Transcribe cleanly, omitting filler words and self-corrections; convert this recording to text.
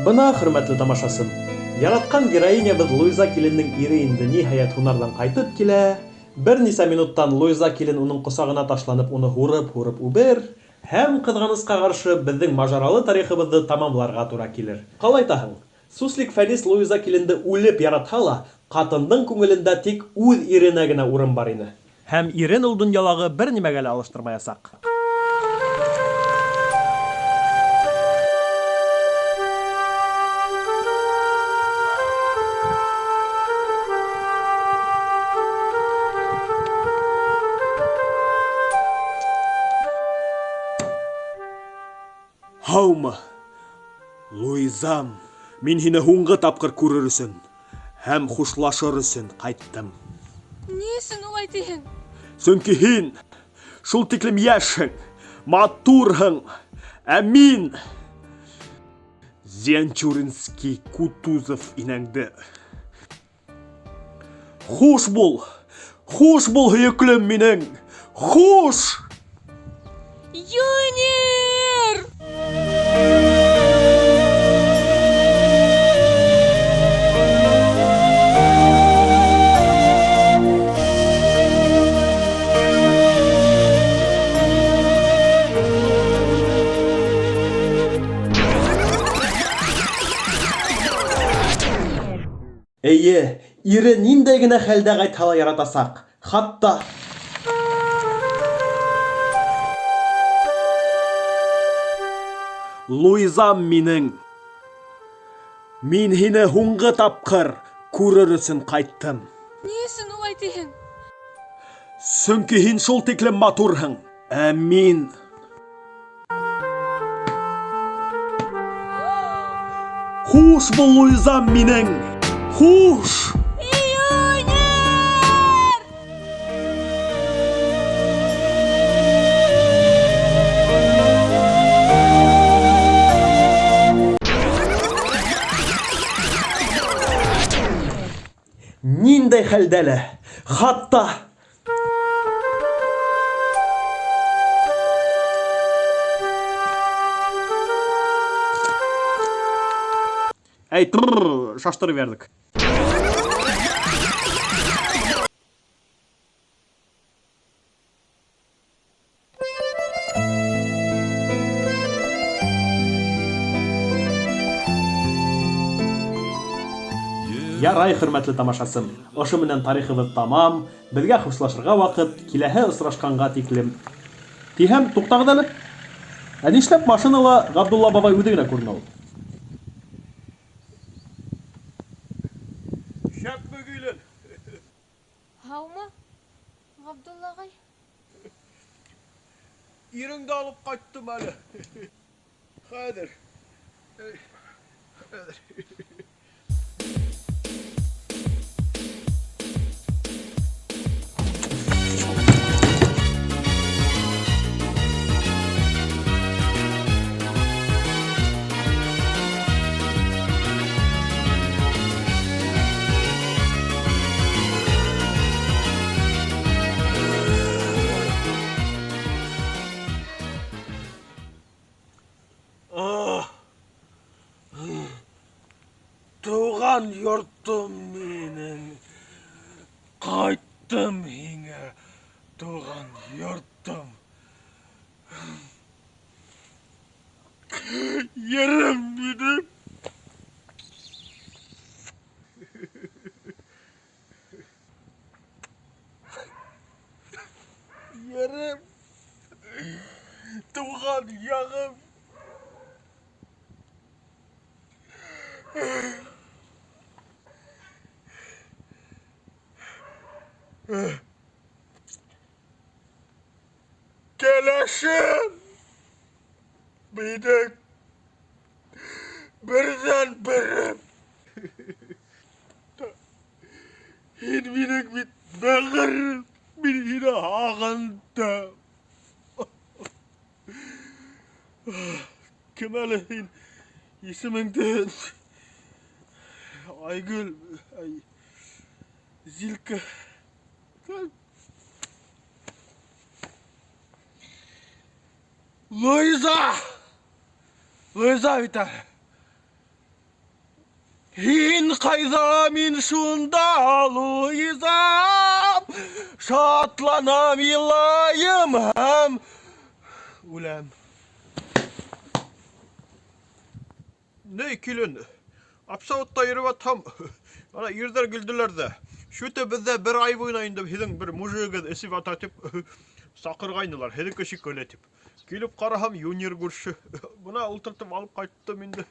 Бына, хөрмәтле тамашасым, яраткан героинябыз Луиза киленнең ире инде ниһаять һунардан кайтып килә. Бер нисә минуттан Луиза килен уның косагына ташланып, уны һурып үбер һәм кызганычка каршы безнең мажаралы тарихыбызды тамамларга туры килер. Калайтаһың? Суслик Фәнис Луиза киленде үлеп яратһа ла, катындың күңелендә тик үз иренә генә урын бар ине. Һәм ирен ул дөньялагы бер нимәгә лә алыштырмаячак. Һаумы, Луизам, мин һине һуңгы тапкыр күрер өсөн һәм хушлашыр өсөн кайттым. Ни өсөн улай тиһең? Сөнки һин шул тиклем яшьһең, матурһың, ә мин Зенчуринский Кутузов инәңде. Хуш бул һөйөклем минең, хуш! Юнир! Әйе, ире ниндәй генә хәлдә кайтһа ла яратасак. Хатта Луизам минең, мин һине һуңгы тапкыр күрер өсөн кайттым. Ни өсөн улай тиһең? Сөнки һин шул тиклем матурһың, ә мин Хуш бул, Луизам минең, хуш! ниндәй хәлдә лә, хатта Әй, шаштырып ярдык. Ярай, хөрмәтле тамашасым. Ошо менән тарихыбыз тамам. Безгә хушлашырга вакыт, киләһе осрашканга тиклем. Тиһәм, туктагыз әле. Ә нишләп машинала Габдулла бабай үзе генә күренә ул? Шәпме гүйлен. Һаумы, Габдулла агай? Иреңде алып кайттым әле. Хәзер. Туган йортым минең, кайттым һиңә, туган йортым. Ерем минем. Ерем, туган ягым. Keleşim benim birden birim. Hin benim bit bağır bir yine ağında. Kemal hin isminde Aygül Zilke. Luisa! Luisa bir tane. Һин ҡайҙа, мин шунда, Луизам! Шатланам, илайым һәм үләм. Ней, килен, апсауытта йөрөп атһам, ана ирҙәр килделәр дә. Шуты беҙҙә бер ай буйына инде һеҙҙең бер мужигығыҙ эсеп ата тип саҡырғайнылар, һеҙҙеке шикелле тип. Килеп ҡараһам, юнир күрше. Бына ултыртып алып ҡайттым инде.